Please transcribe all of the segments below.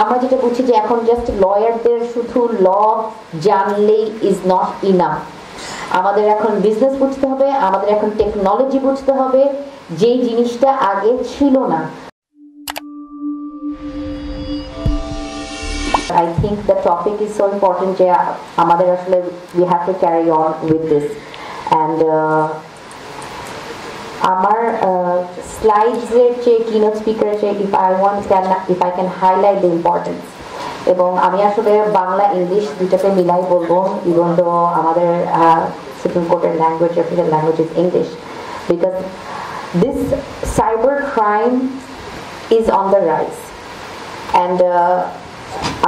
আমরা যেটা বুঝছি যে এখন জাস্ট লয়ারদের শুধু ল জানলেই ইজ নট ইনাফ। আমাদের এখন বিজনেস বুঝতে হবে, আমাদের এখন টেকনোলজি বুঝতে হবে, যে জিনিসটা আগে ছিল না। I think the topic is so important যে আমাদের আসলে we have to carry on with this and আমার slides এর যে keynote speaker যে if I can highlight the importance এবং আমি আসলে বাংলা ইংলিশ দুটাতে মিলাই বলবো even though আমাদের Supreme Court language official language is English because this cyber crime is on the rise and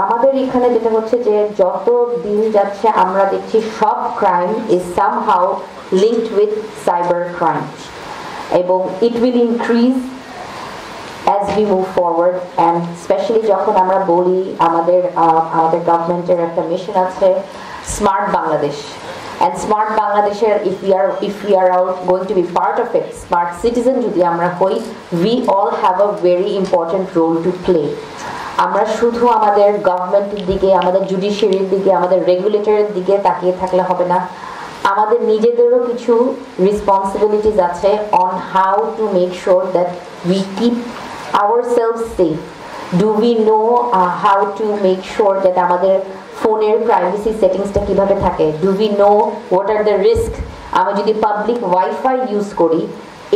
আমাদের এখানে যেটা হচ্ছে যে যত দিন যাচ্ছে আমরা দেখছি সব crime is somehow linked with cyber crime এবং it will increase as we move forward and specially যখন আমরা বলি আমাদের গভর্নমেন্টের একটা মিশন আছে স্মার্ট বাংলাদেশ and smart বাংলাদেশের if we are all going to be part of it smart citizen যদি আমরা হই we all have a very important role to play আমরা শুধু আমাদের গভর্নমেন্টের দিকে আমাদের জুডিশিয়ারির দিকে আমাদের রেগুলেটরের দিকে তাকিয়ে থাকলে হবে না আমাদের নিজেদেরও কিছু রেসপন্সিবিলিটিস আছে on how to make sure that we keep ourselves safe do we know how to make sure that আমাদের ফোনের প্রাইভেসি সেটিংসটা কিভাবে থাকে do we know what are the risks আমি যদি পাবলিক ওয়াইফাই ইউজ করি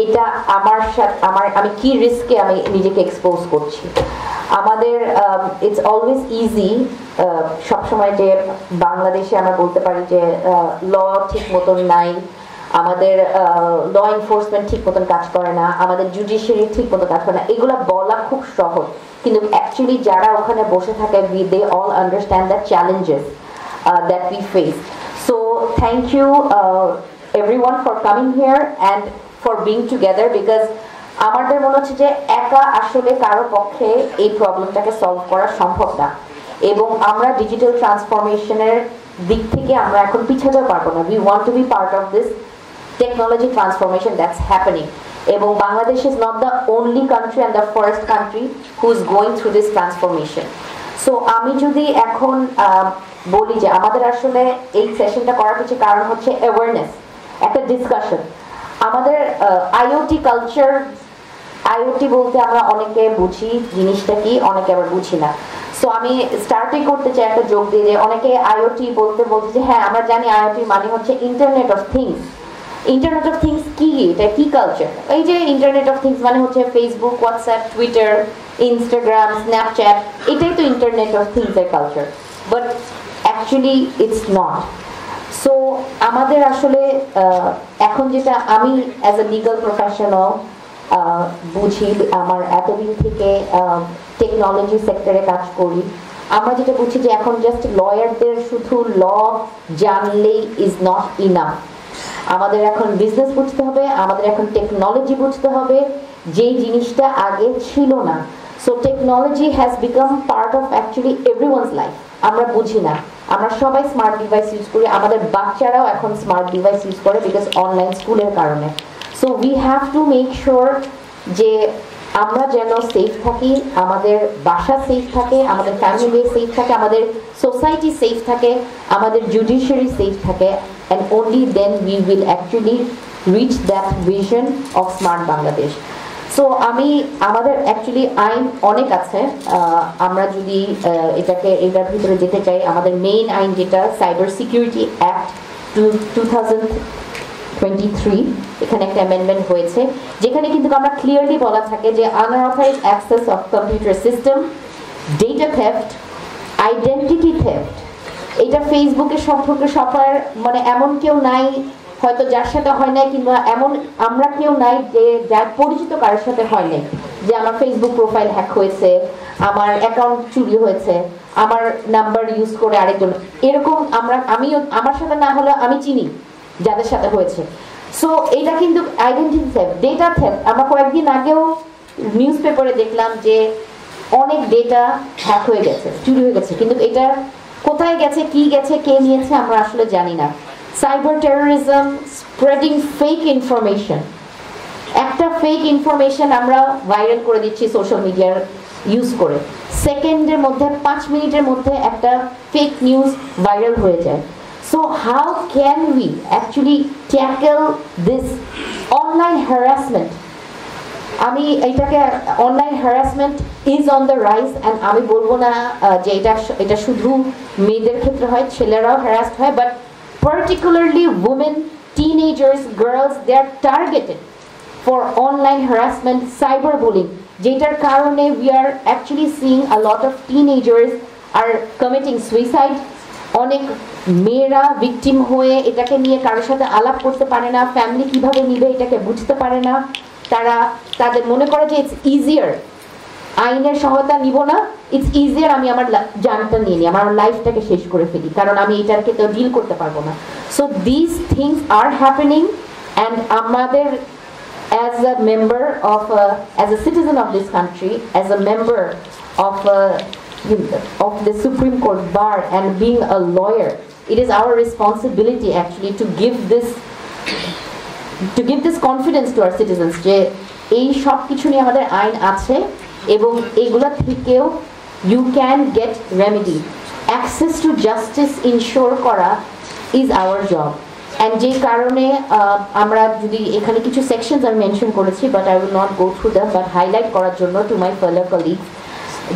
এটা আমি কি রিস্কে আমি নিজেকে এক্সপোজ করছি আমাদের ইটস অলওয়েজ ইজি সবসময় যে বাংলাদেশে আমরা বলতে পারি যে ল ঠিক মতন নাই আমাদের ল এনফোর্সমেন্ট ঠিক মতন কাজ করে না আমাদের জুডিশিয়ারি ঠিক মতো কাজ করে না এগুলো বলা খুব সহজ কিন্তু অ্যাকচুয়ালি যারা ওখানে বসে থাকে they all understand the challenges that we face so thank you everyone for coming here and for being together because আমাদের মনে হচ্ছে যে একা আসলে কারো পক্ষে এই প্রবলেমটাকে সলভ করা সম্ভব না এবং আমরা ডিজিটাল ট্রান্সফরমেশনের দিক থেকে আমরা এখন পিছাতে পারবো না we want to be part of this technology transformation that's happening এবং Bangladesh is not the only country and the first country who is going through this transformation so আমি যদি এখন বলি যে আমাদের আসলে এই সেশনটা করার কিছু কারণ হচ্ছে অ্যাওয়ারনেস একটা ডিসকাশন আমাদের আইওটি কালচার আইওটি বলতে আমরা অনেকে বুঝি জিনিসটা কি অনেকে আবার বুঝি না সো আমি স্টার্টিং করতে চাই একটা যোগ দিয়ে যে অনেকে আইওটি বলতে যে হ্যাঁ আমরা জানি আইওটি মানে হচ্ছে internet of things internet of things কি এটা কি কালচার এই যে ইন্টারনেট অফ থিংস মানে হচ্ছে Facebook WhatsApp Twitter Instagram Snapchat এটাই তো ইন্টারনেট অফ থিংস এর culture but actually it's not so আমাদের আসলে এখন যেটা আমি অ্যাজ এ লিগাল প্রফেশনাল বুঝি আমার এতদিন থেকে টেকনোলজি সেক্টরে কাজ করি আমরা যেটা বুঝছি যে এখন জাস্ট লয়ারদের শুধু ল জানলেই ইজ নট ইনাফ আমাদের এখন বিজনেস বুঝতে হবে আমাদের এখন টেকনোলজি বুঝতে হবে যে জিনিসটা আগে ছিল না so technology has become part of actually everyone's life আমরা বুঝি না আমরা সবাই স্মার্ট ডিভাইস ইউজ করি আমাদের বাচ্চারাও এখন স্মার্ট ডিভাইস ইউজ করে বিকজ অনলাইন স্কুলের কারণে so we have to make sure যে আমরা যেন সেফ থাকি আমাদের বাসা সেফ থাকে আমাদের ফ্যামিলি সেফ থাকে আমাদের সোসাইটি সেফ থাকে আমাদের জুডিশিয়ারি সেফ থাকে and only then we will actually reach that vision of smart Bangladesh so আমাদের অ্যাকচুয়ালি আইন অনেক আছে আমরা যদি এটার ভিতরে যেতে চাই আমাদের মেইন আইন যেটা সাইবার সিকিউরিটি অ্যাক্ট 2023 এখানে একটা অ্যামেন্ডমেন্ট হয়েছে যেখানে কিন্তু আমরা ক্লিয়ারলি বলা থাকে যে unauthorized access of computer system data theft identity theft এটা ফেসবুকের সম্পর্কে সবার মানে এমন কেউ নাই হয়তো যার সাথে হয় নাই কিংবা এমন আমরা কেউ নাই যে যার পরিচিত কারোর সাথে হয় নাই যে আমার ফেসবুক প্রোফাইল হ্যাক হয়েছে আমার অ্যাকাউন্ট চুরি হয়েছে আমার নাম্বার ইউজ করে আরেকজন এরকম আমিও আমার সাথে না হলে আমি চিনি যাদের সাথে হয়েছে সো এটা কিন্তু আইডেন্টিটি থেফট ডেটা থেফট আমরা কয়েকদিন আগেও নিউজ পেপারে দেখলাম যে অনেক ডেটা হ্যাক হয়ে গেছে চুরি হয়ে গেছে কিন্তু এটা কোথায় গেছে কি গেছে কে নিয়েছে আমরা আসলে জানি না cyber terrorism spreading fake information একটা ফেক ইনফরমেশন আমরা ভাইরাল করে দিচ্ছি সোশ্যাল মিডিয়ার ইউজ করে সেকেন্ডের মধ্যে 5 মিনিটের মধ্যে একটা ফেক নিউজ ভাইরাল হয়ে যায়। So how can we actually tackle this online harassment? আমি এটাকে online harassment is on the rise and আমি বলবো না যে এটা শুধু মেয়েদের ক্ষেত্রে হয়, ছেলেরাও হ্যারাসড হয়, but particularly women, teenagers, girls, they are targeted for online harassment, cyber bullying, যেটার কারণে we are actually seeing a lot of teenagers are committing suicide. অনেক মেয়েরা ভিকটিম হয়ে এটাকে নিয়ে কারোর সাথে আলাপ করতে পারে না, ফ্যামিলি কিভাবে নিবে এটাকে বুঝতে পারে না, তাদের মনে করে যে ইটস ইজিয়ার, আইনের সহায়তা নিব না, ইটস ইজিয়ার আমি আমার জানটা নিয়ে নিই, আমার লাইফটাকে শেষ করে ফেলি, কারণ আমি এটাকে তো ডিল করতে পারবো না। So this things are happening and আমাদের as a member of as a citizen of this country, as a member of the Supreme Court bar and being a lawyer, it is our responsibility actually to give this confidence to our citizens যে এই সব কিছু নিয়ে আমাদের আইন আছে এবং এগুলা থেকেও you can get remedy. Access to justice ensure করা is our job. And যে কারণে আমরা যদি এখানে কিছু সেকশনস আমি মেনশন করেছি, but I will not go through them, but highlight করার জন্য টু মাই ফেলো কলিগস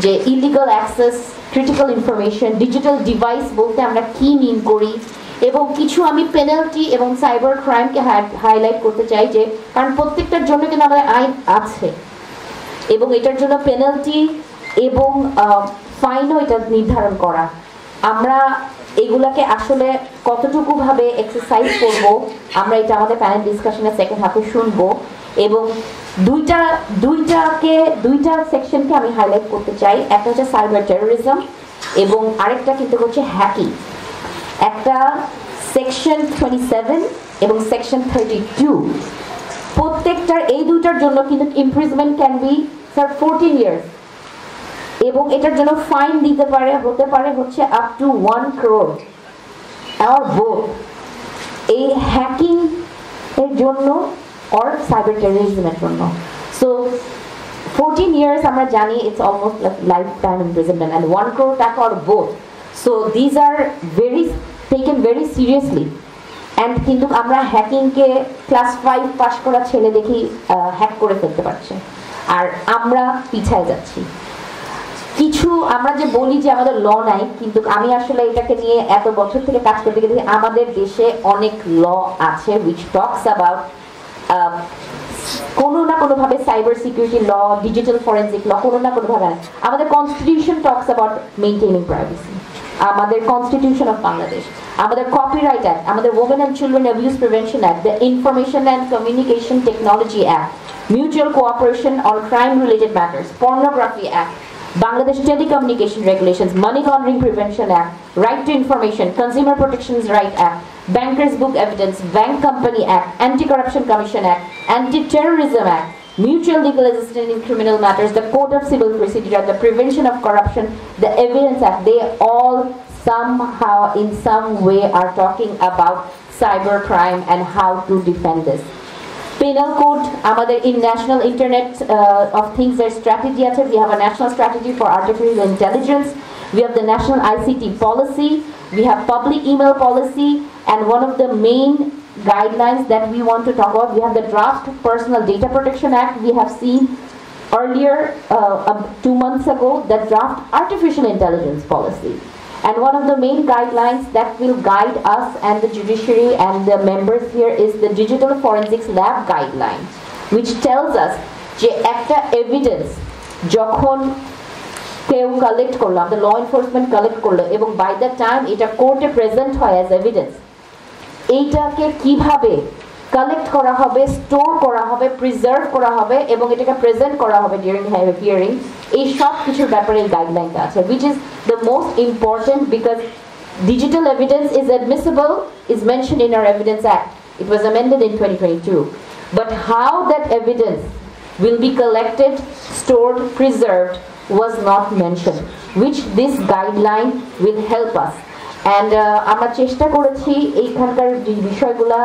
যে illegal access, critical information, digital device বলতে আমরা কি মিন করি, এবং কিছু আমি পেনাল্টি এবং সাইবার ক্রাইমকে হাইলাইট করতে চাই, যে কারণ প্রত্যেকটার জন্য কিন্তু আমাদের আইন আছে এবং এটার জন্য পেনাল্টি এবং ফাইনও এটা নির্ধারণ করা। আমরা এগুলাকে আসলে কতটুকু ভাবে এক্সারসাইজ করব আমরা এটা আমাদের প্যানেল ডিসকাশনের সেকেন্ড হাফে শুনবো, এবং দুইটা সেকশনকে আমি হাইলাইট করতে চাই। একটা হচ্ছে সাইবার টেরোরিজম এবং আরেকটা কিন্তু হচ্ছে হ্যাকিং। একটা সেকশন 27 এবং সেকশন 32, প্রত্যেকটার এই দুইটার জন্য কিন্তু ইমপ্রিজমেন্ট ক্যান বি 14 ইয়ার্স এবং এটার জন্য ফাইন হতে পারে হচ্ছে up to 1 crore or both, এই হ্যাকিং এর জন্য or সাইবার টেরোরিজমের জন্য। সো 14 years আমরা জানি it's almost life time imprisonment and 1 crore টাকা or both. So these are taken very seriously. And কিন্তু আমরা হ্যাকিংকে ক্লাস 5 পাস করা ছেলে দেখি হ্যাক করে ফেলতে পারছে, আর আমরা পিছায় যাচ্ছি। কিছু আমরা যে বলি যে আমাদের ল নাই, কিন্তু আমি আসলে এটাকে নিয়ে এত বছর থেকে কাজ করতে গেলে আমাদের দেশে অনেক ল আছে which talks about কোনো না কোনো ভাবে cyber security law, digital forensic law, কোনো না কোনো ভাবে আমাদের constitution talks about maintaining privacy, আমাদের কনস্টিটিউশন অফ বাংলাদেশ, আমাদের কপিরাইট অ্যাক্ট, আমাদের women and children abuse prevention act, the information and communication technology act, mutual cooperation on crime related matters, pornography act, Bangladesh Telecommunication Regulations, Money Laundering Prevention Act, Right to Information, Consumer Protections Right Act, Bankers Book Evidence, Bank Company Act, Anti-Corruption Commission Act, Anti-Terrorism Act, Mutual Legal Assistance in Criminal Matters, the Code of Civil Procedure, the Prevention of Corruption, the Evidence Act. They all somehow in some way are talking about cybercrime and how to defend this. Penal code, আমাদের in national internet of things there strategy আছে. We have a national strategy for artificial intelligence. We have the national ICT policy. We have public email policy, and one of the main guidelines that we want to talk about, we have the draft Personal Data Protection Act. We have seen earlier 2 months ago the draft Artificial Intelligence policy. And one of the main guidelines that will guide us and the judiciary and the members here is the Digital Forensics Lab guideline, which tells us যে একটা evidence যখন কেউ collect করলো, আমাদের law enforcement collect করলো এবং by the time এটা কোর্টে প্রেজেন্ট হয় অ্যাজ এভিডেন্স, এইটাকে কিভাবে কালেক্ট করা হবে, স্টোর করা হবে, প্রিজার্ভ করা হবে এবং এটাকে প্রেজেন্ট করা হবে ডিউরিং হিয়ারিং, এই সব কিছুর ব্যাপারে এই গাইডলাইনটা আছে, which is the most important because digital evidence is admissible, is mentioned in our Evidence Act. It was amended in 2022. But how that evidence will be collected, stored, preserved was not mentioned, which this guideline will help us. And আমরা চেষ্টা করেছি এইখানকার যে বিষয়গুলো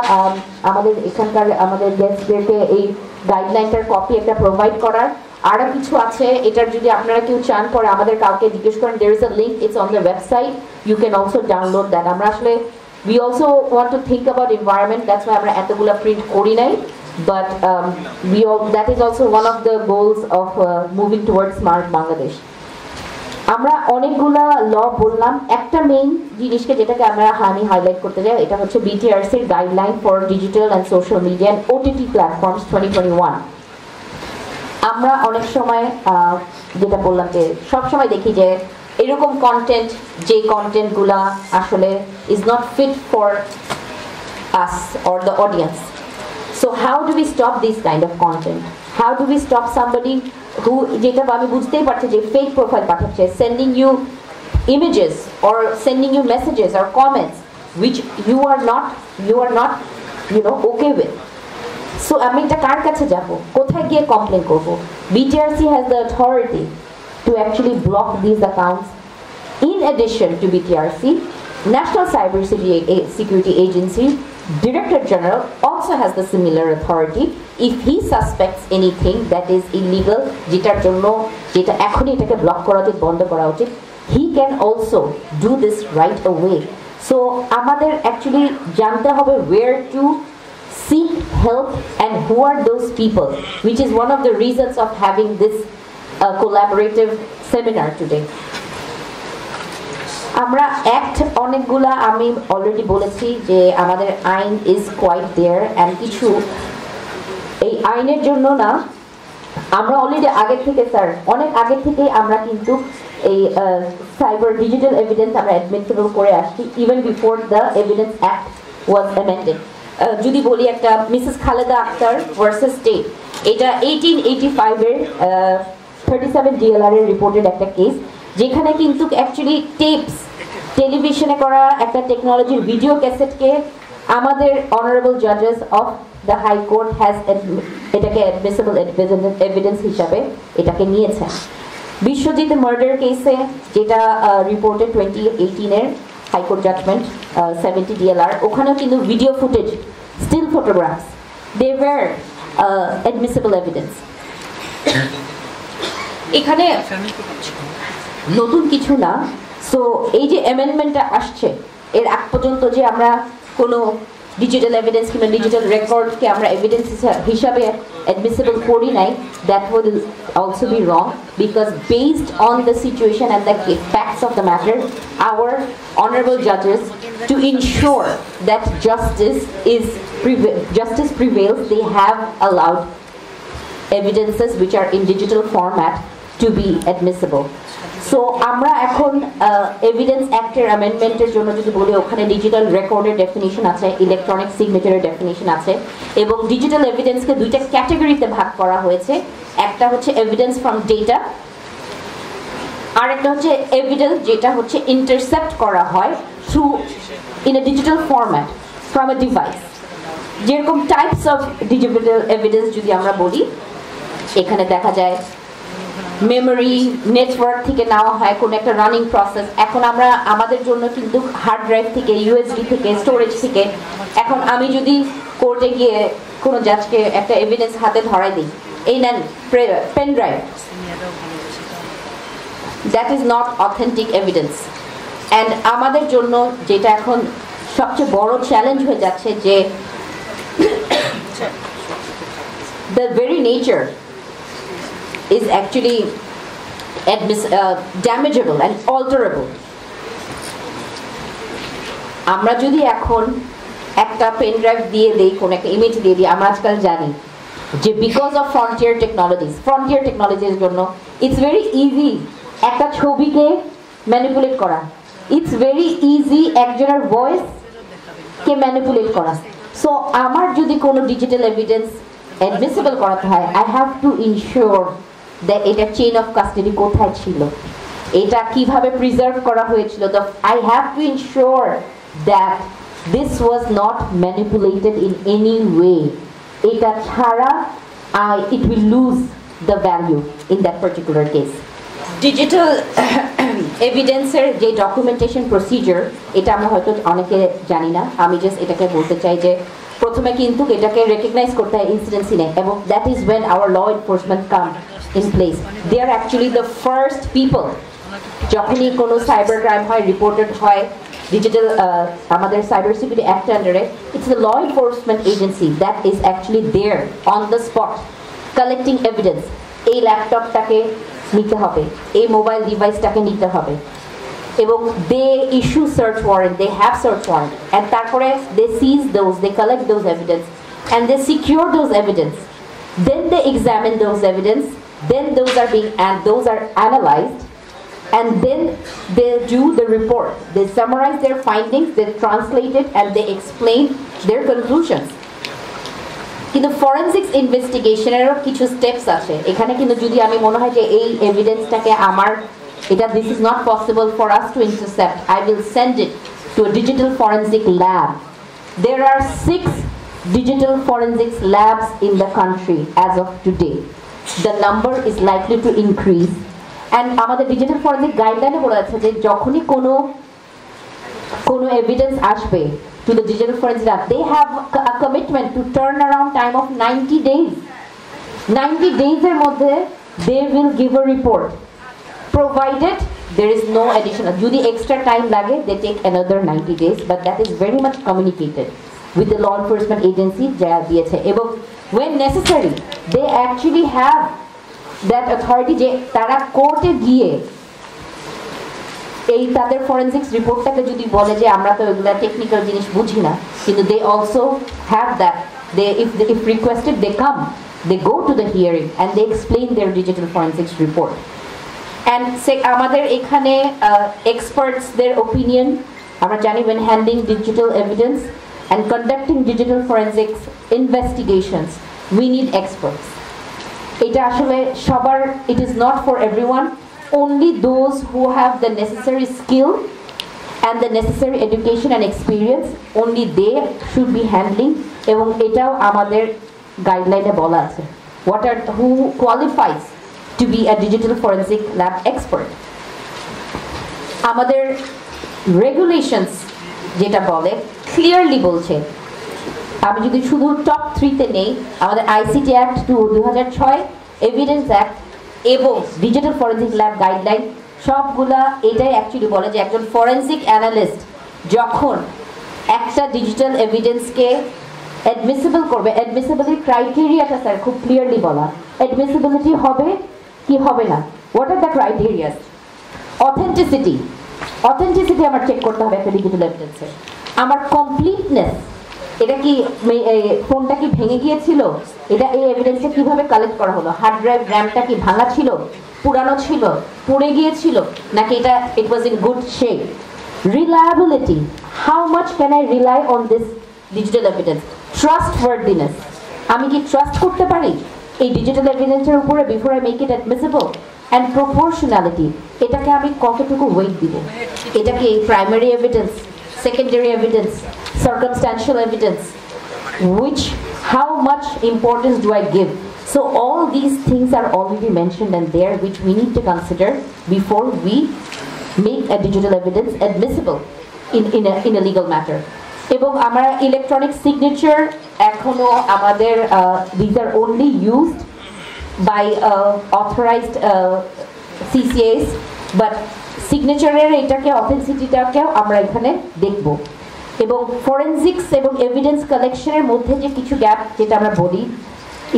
আমাদের এখানকার আমাদের গেস্টদেরকে এই গাইডলাইনটার কপি একটা প্রোভাইড করার। আরো কিছু আছে এটার যদি আপনারা কেউ চান পরে আমাদের কাউকে জিজ্ঞেস করেন there is a link it's on the website you can also download that আমরা আসলে we also want to think about environment that's why আমরা এতগুলা প্রিন্ট করি নাই but that is also one of the goals of moving towards smart Bangladesh আমরা অনেকগুলা ল বললাম একটা মেইন জিনিসকে যেটাকে আমরা হাইলাইট করতে চাই এটা হচ্ছে BTRC এর guideline for digital and social media and OTT platforms 2021 আমরা অনেক সময় যেটা বললাম যে সব সময় দেখি যে এরকম কন্টেন্ট যে কন্টেন্টগুলা আসলে is not fit for us or the audience so how do we stop this kind of content how do we stop somebody who যেটা আমি বুঝতেই পারছি যে fake profile পাঠাচ্ছে sending you images or sending you messages or comments which you are not okay with so আমি এটা কার কাছে যাব কোথায় গিয়ে কমপ্লেইন করব BTRC has the authority to actually block these accounts in addition to BTRC National Cyber Security Agency Director General also has the similar authority if he suspects anything that is illegal যেটার জন্য যেটা এখনই এটাকে block করা উচিত বন্ধ করা উচিত he can also do this right away so আমাদের actually জানতে হবে where to seek help and who are those people which is one of the reasons of having this collaborative seminar today আমরা act অনেকগুলা আমি already বলেছি যে আমাদের আইন ইজ কোয়াইট দেয়ার এন্ড কিছু এই আইনের জন্য না আমরা অলরেডি আগে থেকে স্যার অনেক আগে থেকে আমরা কিন্তু এই সাইবার ডিজিটাল এভিডেন্স আমরা অ্যাডমিসিবল করে আসছি even before the evidence act was amended যদি বলি একটা Mrs Khaleda Akter versus state এটা 1885 এর 37 DLR এর রিপোর্টেড একটা কেস যেখানে কিন্তু অ্যাকচুয়ালি টেপস টেলিভিশনে করা একটা টেকনোলজির ভিডিও ক্যাসেটকে আমাদের অনারেবল জাজেস of the high court has এটাকে অ্যাডমিসিবল এভিডেন্স হিসাবে এটাকে নিয়েছেন বিশ্বজিৎ মার্ডার কেসে যেটা রিপোর্টেড 2018 এর হাইকোর্ট জাজমেন্ট 70 DLR ওখানেও কিন্তু video footage still photographs they were admissible evidence এখানে নতুন কিছু না সো এই যে অ্যামেন্ডমেন্টটা আসছে এর আগ পর্যন্ত যে আমরা কোনো ডিজিটাল এভিডেন্স কিংবা ডিজিটাল রেকর্ডকে আমরা এভিডেন্স হিসাবে অ্যাডমিসিবল করি নাই that will also be wrong because based on the situation and the facts of the matter our honourable জাজেস to ensure that justice prevails they have allowed evidences which are in digital format to be admissible so আমরা এখন evidence অ্যাক্টের অ্যামেন্ডমেন্টের জন্য যদি বলি ওখানে digital রেকর্ডের definition আছে electronic সিগনেচারের definition আছে এবং ডিজিটাল এভিডেন্সকে দুইটা ক্যাটাগরিতে ভাগ করা হয়েছে একটা হচ্ছে এভিডেন্স ফ্রম ডেটা আর একটা হচ্ছে এভিডেন্স যেটা হচ্ছে ইন্টারসেপ্ট করা হয় through in a digital format from a device যেরকম টাইপস অফ ডিজিটাল এভিডেন্স যদি আমরা বলি এখানে দেখা যায় মেমোরি নেটওয়ার্ক থেকে নেওয়া হয় কোন একটা রানিং প্রসেস এখন আমরা আমাদের জন্য কিন্তু হার্ড ড্রাইভ থেকে ইউএসবি থেকে স্টোরেজ থেকে এখন আমি যদি কোর্টে গিয়ে কোনো জাজকে একটা এভিডেন্স হাতে ধরাই দিই এই নেন pen drive that is not authentic evidence and আমাদের জন্য যেটা এখন সবচেয়ে বড় চ্যালেঞ্জ হয়ে যাচ্ছে যে the very nature is actually damageable and alterable আমরা যদি এখন একটা পেন ড্রাইভ দিয়ে দেই কোন একটা ইমেজ দিয়ে দিই আমরা আজকাল জানি যে বিকজ অফ ফ্রন্টিয়ার টেকনোলজির জন্য ইটস ভেরি ইজি একটা ছবিকে ম্যানিপুলেট করা ইটস ভেরি ইজি একজনের ভয়েস কে ম্যানিপুলেট করা সো আমার যদি কোনো ডিজিটাল এভিডেন্স অ্যাডমিসিবল করাতে হয় I have to ensure that এটা চেইন অফ কাস্টডি কোথায় ছিল এটা কিভাবে প্রিজার্ভ করা হয়েছিল I have to ensure that this was not manipulated in any way এটা ছাড়া it will lose the value in that particular case digital evidence এর যে documentation procedure এটা আমরা হয়তো অনেকে জানি না আমি জাস্ট এটাকে বলতে চাই যে প্রথমে কিন্তু এটাকে রেকগনাইজ করতে হয় ইনসিডেন্সি নেই এবং that is when our law enforcement come in place. They are actually the first people. যখনই কোনো সাইবার ক্রাইম হয় রিপোর্টেড হয় ডিজিটাল আমাদের সাইবার সিকিউরিটি অ্যাক্ট আন্ডারে it's the law enforcement agency that is actually there on the spot collecting evidence এই ল্যাপটপটাকে নিতে হবে এই মোবাইল ডিভাইসটাকে নিতে হবে এবং they issue search warrant they have search warrant and তারপরে they seize those they collect those evidence and they secure those evidence then they examine those evidence then those are analyzed and then they do the report. They summarize their findings, they translate it, and they explain their conclusions. কিন্তু forensics ইনভেস্টিগেশনেরও কিছু steps আছে এখানে কিন্তু যদি আমি মনে হয় যে এই এভিডেন্সটাকে আমার এটা this is not possible for us to intercept I will send it to a digital forensic lab. There are 6 digital forensics labs in the country as of today. The number is likely to increase. And আমাদের digital forensic গাইডলাইনে বলা আছে যে যখনই কোনো evidence আসবে to the digital forensic lab, they have a commitment to turn around time of 90 days. 90 days এর মধ্যে they will give a report, provided there is no additional. যদি extra time লাগে, they take another 90 days, but that is very much communicated with the law enforcement agency যা দিয়েছে এবং when necessary, they actually have that authority যে তারা কোর্টে গিয়ে এই তাদের ফরেনসিক্স রিপোর্টটাকে যদি বলে যে আমরা তো এগুলা টেকনিক্যাল জিনিস বুঝি না কিন্তু they also have that if requested they come, they go to the hearing and they explain their digital forensics report and say আমাদের এখানে experts their opinion আমরা জানি when handling digital evidence and conducting digital forensics investigations we need experts. এটা আসলে সবার it is not for everyone. Only those who have the necessary skill and the necessary education and experience, only they should be handling এবং এটাও আমাদের গাইডলাইনে বলা আছে who qualifies to be a digital forensic lab expert. আমাদের regulations যেটা বলে clearly বলছে আমি যদি শুধু টপ 3 তে নেই আমাদের আইসিটি অ্যাক্ট 2006 এভিডেন্স অ্যাক্ট এবং ডিজিটাল ফরেনসিক ল্যাব গাইডলাইন সবগুলা এটাই অ্যাকচুয়ালি বলে যে একজন ফরেনসিক অ্যানালিস্ট যখন একটা ডিজিটাল এভিডেন্সকে অ্যাডমিসিবল করবে অ্যাডমিসিবিলিটি ক্রাইটেরিয়াটা স্যার খুব ক্লিয়ারলি বলা অ্যাডমিসিবিলিটি হবে কি হবে না what are the criterias authenticity আমার চেক করতে হবে একটা ডিজিটাল এভিডেন্সে আমার কমপ্লিটনেস এটা কি ফোনটা কি ভেঙে গিয়েছিল এটা এই এভিডেন্সে কিভাবে কালেক্ট করা হলো হার্ড ড্রাইভ র্যামটা কি ভাঙা ছিল পুরানো ছিল পুড়ে গিয়েছিল নাকি এটা it was in good shape reliability how much can I rely on this digital evidence trustworthiness আমি কি ট্রাস্ট করতে পারি এই ডিজিটাল এভিডেন্সের উপরে before I make it admissible and proportionality এটাকে আমি কতটুকু ওয়েট দিব এটা কি primary evidence secondary evidence, circumstantial evidence, how much importance do I give? So all these things are already mentioned and there which we need to consider before we make a digital evidence admissible in a legal matter. এবং আমরা electronic signature এখনো আমাদের these are only used by authorized CCAs but সিগনেচারের এটাকে অথেন্টিসিটিটাকেও আমরা এখানে দেখব এবং forensics এবং এভিডেন্স কালেকশনের মধ্যে যে কিছু গ্যাপ যেটা আমরা বলি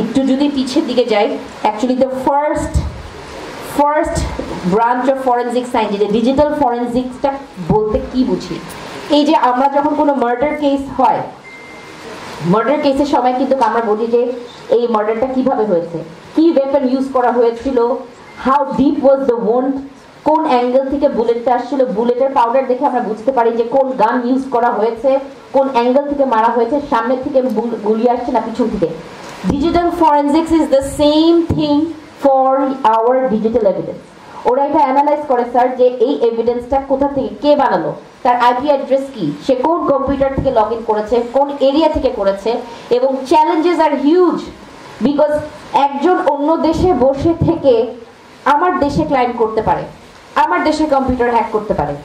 একটু যদি পিছের দিকে যাই actually the first branch of forensic science যে ডিজিটাল ফরেনসিক্সটা বলতে কি বুঝি এই যে আমরা যখন কোনো মার্ডার কেস হয় মার্ডার কেসের সময় কিন্তু আমরা বলি যে এই মার্ডারটা কিভাবে হয়েছে কি ওয়েপন ইউজ করা হয়েছিল how deep was the owned কোন অ্যাঙ্গেল থেকে বুলেটটা আসছিল বুলেটের পাউডার দেখে আমরা বুঝতে পারি যে কোন গান ইউজ করা হয়েছে কোন অ্যাঙ্গেল থেকে মারা হয়েছে সামনে থেকে গুলি আসছে না পিছন থেকে digital forensics is the same thing for our digital evidence ওরা এটা অ্যানালাইজ করে স্যার যে এই এভিডেন্সটা কোথা থেকে কে বানালো তার আইপি অ্যাড্রেস কি সে কোন কম্পিউটার থেকে লগ ইন করেছে কোন এরিয়া থেকে করেছে এবং চ্যালেঞ্জেস আর হিউজ বিকজ একজন অন্য দেশে বসে থেকে আমার দেশে ক্লাইম করতে পারে আমার দেশে কম্পিউটার হ্যাক করতে পারে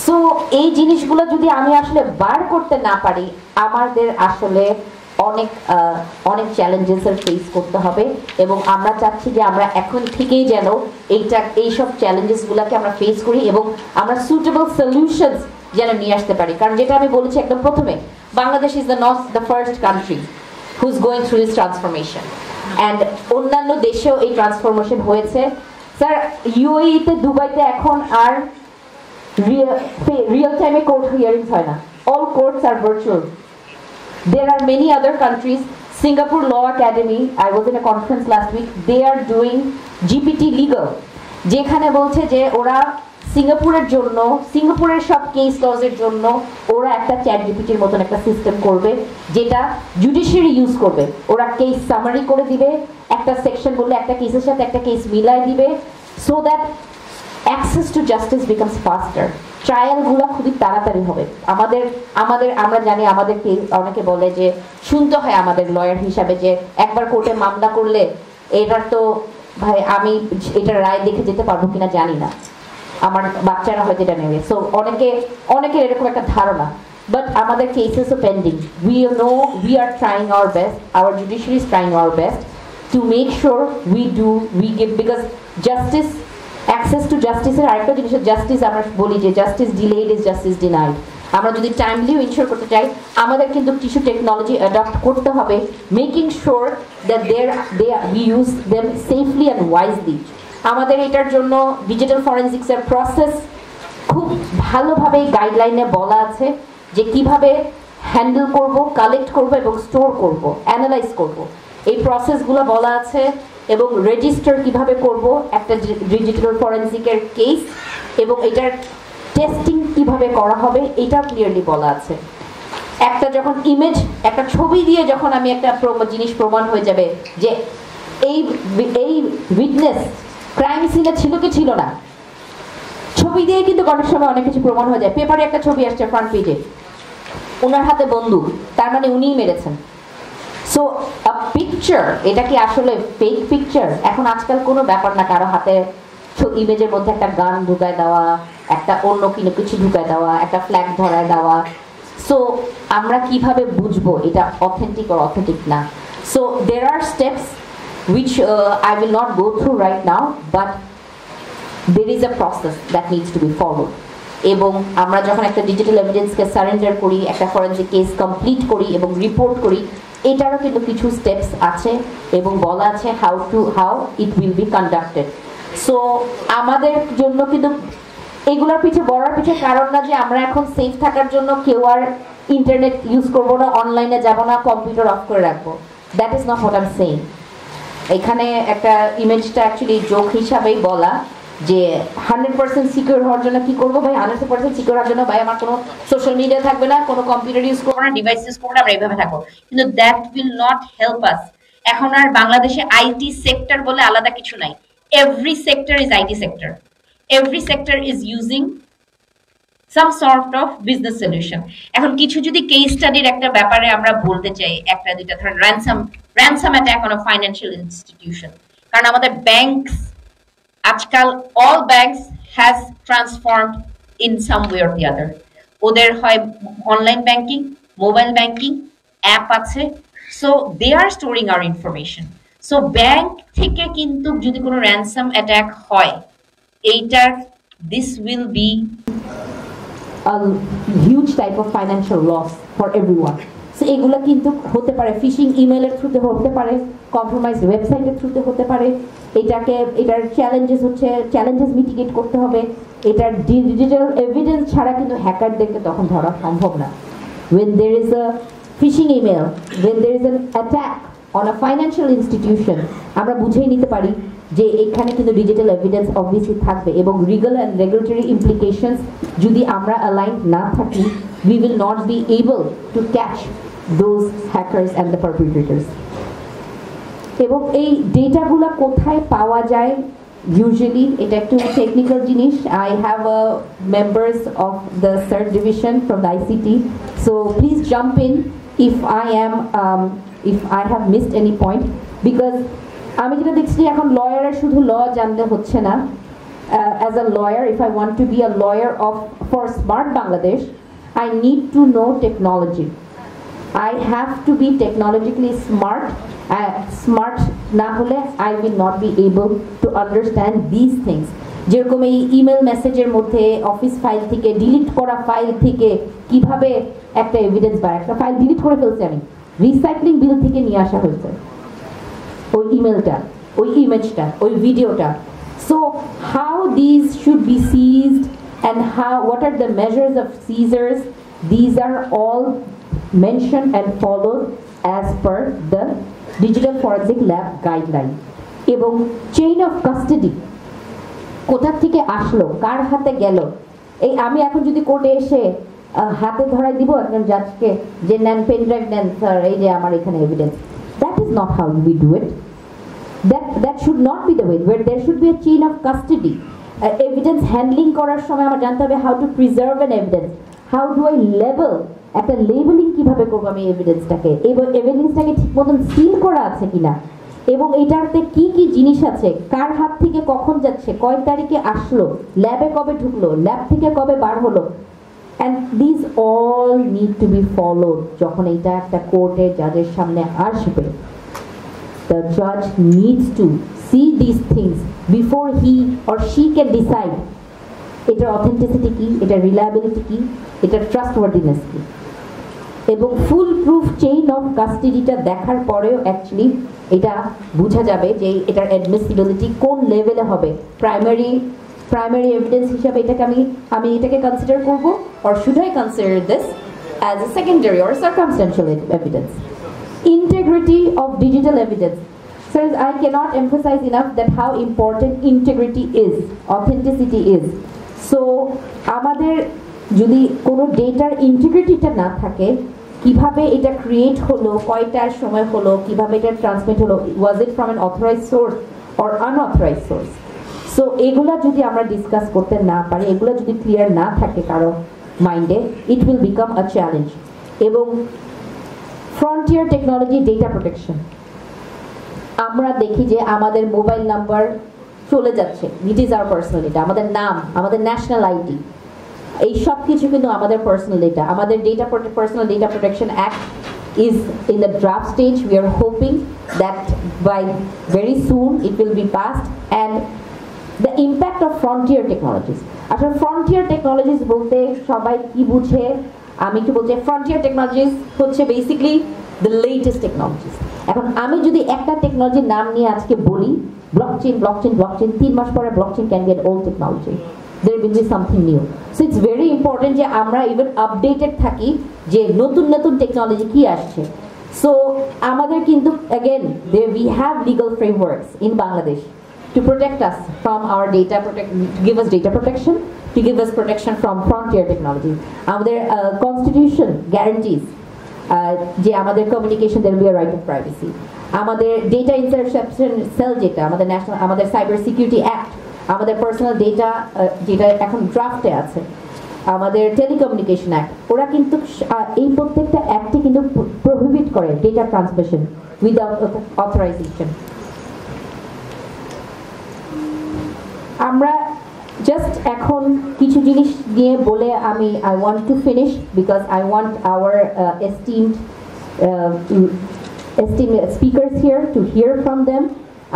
সো এই জিনিসগুলো যদি আমি আসলে বার করতে না পারি আমাদের আসলে অনেক অনেক চ্যালেঞ্জেসের ফেস করতে হবে এবং আমরা চাচ্ছি যে আমরা এখন থেকেই যেন এইসব চ্যালেঞ্জেসগুলোকে আমরা ফেস করি এবং আমরা সুটেবল সলিউশনস যেন নিয়ে আসতে পারি। কারণ যেটা আমি বলেছি একদম প্রথমে, Bangladesh is the first country who is going through this transformation, and অন্যান্য দেশেও এই ট্রান্সফরমেশন হয়েছে। স্যার, ইউএইতে, দুবাইতে এখন আর রিয়েল টাইমে কোর্ট হিয়ারিংস হয় না, all courts are virtual. There are many other countries. Singapore Law Academy, I was in a conference last week, they are doing GPT legal, যেখানে বলছে যে ওরা সিঙ্গাপুরের সব কেস লজের জন্য ওরা একটা চ্যাট জিপিটির মতন একটা সিস্টেম করবে, যেটা জুডিশিয়ারি ইউজ করবে। ওরা কেস সামারি করে দিবে, একটা সেকশন বললে একটা কেসের সাথে একটা কেস মিলাই দিবে, so that access to justice becomes faster. ট্রায়ালগুলো খুবই তাড়াতাড়ি হবে। আমরা জানি, আমাদেরকে অনেকে বলে যে, শুনতে হয় আমাদের লয়ার হিসাবে যে একবার কোর্টে মামলা করলে এটার তো ভাই আমি এটার রায় দেখে যেতে পারবো কিনা জানি না, আমার বাচ্চারা হয়তো এটা নেবে। সো অনেকের এরকম একটা ধারণা, বাট আমাদের কেসেসও pending. We know we are trying our best, our judiciary is trying our best to make sure we give, because justice, access to জাস্টিসের আরেকটা জিনিস, জাস্টিস আমরা বলি যে justice delayed is justice denied. আমরা যদি টাইমলিও ইনশিওর করতে চাই, আমাদের কিন্তু কিছু টেকনোলজি অ্যাডপ্ট করতে হবে, making sure that we use them safely and wisely. আমাদের এটার জন্য ডিজিটাল ফরেনসিক্সের প্রসেস খুব ভালোভাবে গাইডলাইনে বলা আছে যে কিভাবে হ্যান্ডেল করব, কালেক্ট করব এবং স্টোর করব, অ্যানালাইজ করব, এই প্রসেসগুলো বলা আছে। এবং রেজিস্টার কিভাবে করব একটা ডিজিটাল ফরেনসিকের কেস, এবং এটার টেস্টিং কিভাবে করা হবে এটাও ক্লিয়ারলি বলা আছে। একটা যখন ইমেজ, একটা ছবি দিয়ে যখন আমি একটা জিনিস প্রমাণ হয়ে যাবে যে এই উইটনেস ক্রাইম সিনে ছিল কি ছিল না, ছবি দিয়ে কিন্তু অনেক সময় অনেক কিছু প্রমাণ হয়ে যায়। পেপারে একটা ছবি আসছে ফ্রন্ট পেজে, ওনার হাতে বন্দুক, তার মানে উনিই মেরেছেন। সো আ পিকচার, এটা কি আসলে ফেক পিকচার? এখন আজকাল কোনো ব্যাপার না কারো হাতে ইমেজের মধ্যে একটা গান ঢুকায় দেওয়া, একটা অন্য কিছু ঢুকায় দেওয়া, একটা ফ্ল্যাগ ধরায় দেওয়া। সো আমরা কিভাবে বুঝবো এটা অথেন্টিক আর অথেন্টিক না? So there are steps which I will not go through right now, but there is a process that needs to be followed. এবং আমরা যখন একটা ডিজিটাল এভিডেন্সকে সারেন্ডার করি, একটা ফরেনসিক কেস কমপ্লিট করি এবং রিপোর্ট করি, এটারও কিন্তু কিছু স্টেপস আছে এবং বলা আছে how it will be conducted. So আমাদের জন্য কিন্তু এগুলোর বড়ার পিছে কারণ না যে আমরা এখন সেফ থাকার জন্য কেউ আর ইন্টারনেট ইউজ করবো না, অনলাইনে যাব না, কম্পিউটার অফ করে রাখবো। That is not what I am saying. এখানে একটা ইমেজটা অ্যাকচুয়ালি জোক হিসাবেই বলা যে 100% সিকিউর হওয়ার জন্য কি করবো ভাই, 100% সিকিউর হওয়ার জন্য ভাই আমার কোনো সোশ্যাল মিডিয়া থাকবে না, কোনো কম্পিউটার ইউজ করবো না, ডিভাইস ইউজ করবো না, আমরা এইভাবে থাকবো। কিন্তু that will not help us. এখন আর বাংলাদেশে আইটি সেক্টর বলে আলাদা কিছু নাই। Every sector is IT sector, every sector is using some sort of business solution. এখন কিছু যদি কেস স্টাডির একটা ব্যাপারে আমরা বলতে চাই, একটা দুইটা ধরেন ransom attack on a financial institution, কারণ আমাদের ব্যাংকস আজকাল all banks has transformed in some way or the other. ওদের হয় online banking, mobile banking, app আছে, so they are storing our information. So bank থেকে কিন্তু যদি কোনো র্যানসাম অ্যাটাক হয়, এইটার this will be a huge type of financial loss for everyone. সো এগুলো কিন্তু হতে পারে ফিশিং ইমেলের থ্রুতে, হতে পারে কম্প্রোমাইজ ওয়েবসাইটের থ্রুতে, হতে পারে। এটার চ্যালেঞ্জেস মিটিগেট করতে হবে। এটার ডিজিটাল এভিডেন্স ছাড়া কিন্তু হ্যাকারদেরকে তখন ধরা সম্ভব না। when there is a phishing email, when there is an attack on a financial institution, আমরা বুঝেই নিতে পারি যে এখানে কিন্তু ডিজিটাল এভিডেন্স অবভিয়াসলি থাকবে, এবং লিগ্যাল অ্যান্ড রেগুলেটরি ইমপ্লিকেশনস যদি আমরা অ্যালাইন না থাকি, we will not be able to catch those hackers and the perpetrators. এবং এই ডেটাগুলো কোথায় পাওয়া যায় ইউজুয়ালি, এটা একটু টেকনিক্যাল জিনিস। I have members of the third division from the ICT, so please jump in if I have missed any point, because আমি যেটা দেখছি এখন লয়াররা শুধু ল জানতে হচ্ছে না। As a lawyer, if I want to be a lawyer for smart Bangladesh, I need to know technology. I have to be technologically smart. Smart না হলে I will not be able to understand these things. যেরকম এই email মেসেজের মধ্যে office file থেকে delete করা file থেকে কিভাবে একটা এভিডেন্স বা একটা ফাইল ডিলিট করে ফেলছি আমি, রিসাইক্লিং বিল থেকে নিয়ে আসা হয়েছে ওই ইমেলটা, ওই ইমেজটা, ওই ভিডিওটা। So how these should be seized and what are the measures of seizures, these are all mentioned and followed as per the Digital Forensic Lab guideline. এবং চেইন অফ কাস্টডি কোথা থেকে আসলো, কার হাতে গেল, এই আমি এখন যদি কোর্টে এসে হাতে ধরাই দিব একজন জাজকে যে নেন পেন ড্রাইভ নেন স্যার, এই যে আমার এখানে evidence, that is not how we do it. That should not be the way, where there should be a chain of custody. Evidence handling করার সময় আমার জানতে হবে how to preserve an evidence, how do I label, একটা labelling কিভাবে করব আমি এভিডেন্সটাকে, এবং এভিডেন্সটাকে ঠিক মতন সিল করা আছে কিনা, এবং এটাতে কি কি জিনিস আছে, কার হাত থেকে কখন যাচ্ছে, কয় তারিখে আসলো, ল্যাবে কবে ঢুকলো, ল্যাব থেকে কবে বার হলো, and these all need to be followed যখন এটা একটা কোর্টে জাজের সামনে আসবে। The judge needs to see these things before he or she can decide এটার অথেন্টিসিটি কি, এটার রিলায়েবিলিটি কি, এটার ট্রাস্টওয়ার্দিনেস কি। এবং ফুল প্রুফ চেইন অফ কাস্টডিটা দেখার পরেও অ্যাকচুয়ালি এটা বোঝা যাবে যে এটার অ্যাডমিসিবিলিটি কোন লেভেলে হবে। প্রাইমারি এভিডেন্স হিসাবে এটাকে আমি এটাকে কনসিডার করব, or should I consider this as a secondary or circumstantial evidence? Integrity of digital evidence. Sirs, I cannot emphasize enough that how important integrity is, authenticity is. So আমাদের যদি কোনো ডেটার ইন্টিগ্রিটিটা না থাকে, কিভাবে এটা ক্রিয়েট হলো, কয়টার সময় হলো, কিভাবে এটা ট্রান্সমিট হলো, was it from an authorized source or unauthorized source, so এগুলা যদি আমরা ডিসকাস করতে না পারি, এগুলো যদি ক্লিয়ার না থাকে কারো মাইন্ডে, it will become a challenge. এবং ফ্রন্টিয়ার টেকনোলজি, ডেটা প্রোটেকশন, আমরা দেখি যে আমাদের মোবাইল নাম্বার চলে যাচ্ছে, it is our personal data, আমাদের নাম, আমাদের ন্যাশনাল আইডি, এই সব কিছু কিন্তু আমাদের পার্সোনাল ডেটা। আমাদের personal data protection act is in the draft stage. We are hoping that by very soon it will be passed. And the impact of frontier technologies, আসলে frontier technologies বলতে সবাই কি বুঝে, আমি একটু বলছি frontier technologies হচ্ছে বেসিক্যালি the latest technologies। এখন আমি যদি একটা টেকনোলজির নাম নিয়ে আজকে বলি ব্লকচেইন, 3 মাস পরে blockchain can get old technology, there will be something new. So it's very important যে আমরা even updated থাকি যে নতুন নতুন টেকনোলজি কি আসছে। So আমাদের কিন্তু again we have legal frameworks in Bangladesh to protect us from our data, to give us data protection, to give us protection from frontier technologies. আমাদের constitution guarantees যে আমাদের communication there will be a right of privacy, আমাদের data intussusception sell যেটা আমাদের national, আমাদের cyber security act, আমাদের personal data যেটা এখন ড্রাফটে আছে, আমাদের টেলিকমিউনিকেশন অ্যাক্ট, ওরা কিন্তু এই প্রত্যেকটা অ্যাক্টই কিন্তু প্রহিবিট করে ডেটা ট্রান্সমিশন উইদাউট অথরাইজেশন। আমরা জাস্ট এখন কিছু জিনিস নিয়ে বলে আমি I want to finish, because I want hour esteemed speakers here to hear from them.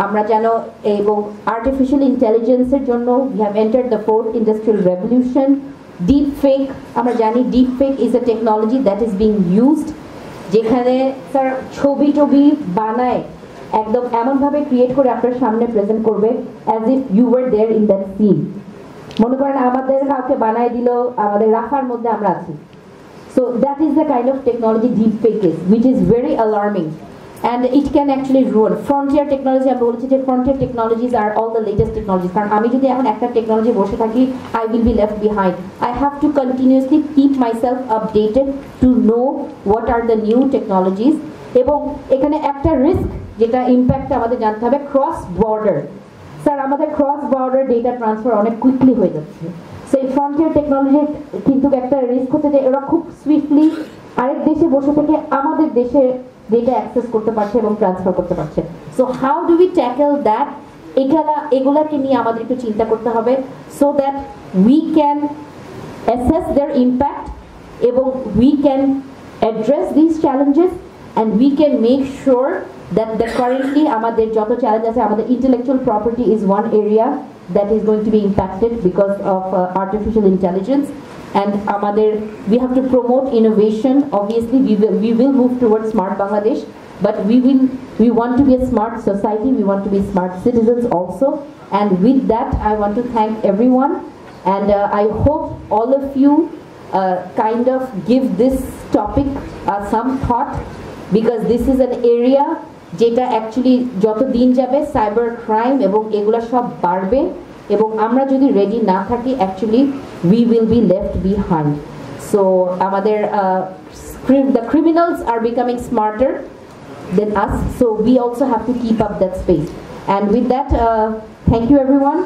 আমরা জানো এবং আর্টিফিশিয়াল ইন্টেলিজেন্সের জন্য we have entered the fourth industrial revolution. Deep fake, আমরা জানি deep fake is a technology that is being used, যেখানে sir ছবি বানায় একদম এমনভাবে ক্রিয়েট করে আপনার সামনে প্রেজেন্ট করবে as if you were there in that scene. মনে করেন আমাদের কাউকে বানায় দিল আমাদের রাফার মধ্যে আমরা আছি। So that is the kind of technology deep fake is, which is very alarming. And it can actually ruin frontier technology. আমি বলছি যে frontier technologies are all the latest technologies, কারণ আমি যদি এখন একটা টেকনোলজি বসে থাকি I will be left behind. I have to continuously keep myself updated to know what are the new technologies. এবং এখানে একটা রিস্ক যেটা ইম্প্যাক্ট আমাদের জানতে হবে, ক্রস বর্ডার। স্যার আমাদের ক্রস বর্ডার ডেটা ট্রান্সফার অনেক কুইকলি হয়ে যাচ্ছে, সেই ফ্রন্টিয়ার টেকনোলজির কিন্তু একটা রিস্ক হচ্ছে যে এরা খুব সুইফটলি আরেক দেশে বসে থেকে আমাদের দেশে ডেটা অ্যাক্সেস করতে পারছে এবং ট্রান্সফার করতে পারছে। So how do we tackle that, এগুলাকে নিয়ে আমাদের একটু চিন্তা করতে হবে, so that we can assess their impact এবং we can address these challenges, and we can make sure that the currently আমাদের যত চ্যালেঞ্জ আছে, আমাদের intellectual property is one area that is going to be impacted because of artificial intelligence, and we have to promote innovation. Obviously we will move towards smart Bangladesh, but we want to be a smart society, we want to be smart citizens also. And with that, I want to thank everyone, and I hope all of you kind of give this topic some thought, because this is an area যেটা actually যত দিন যাবে cyber crime এবং এগুলা সব বাড়বে, এবং আমরা যদি রেডি না থাকি actually we will be left behind. So আমাদের the criminals are becoming smarter than us, so we also have to keep up that space. And with that, thank you everyone.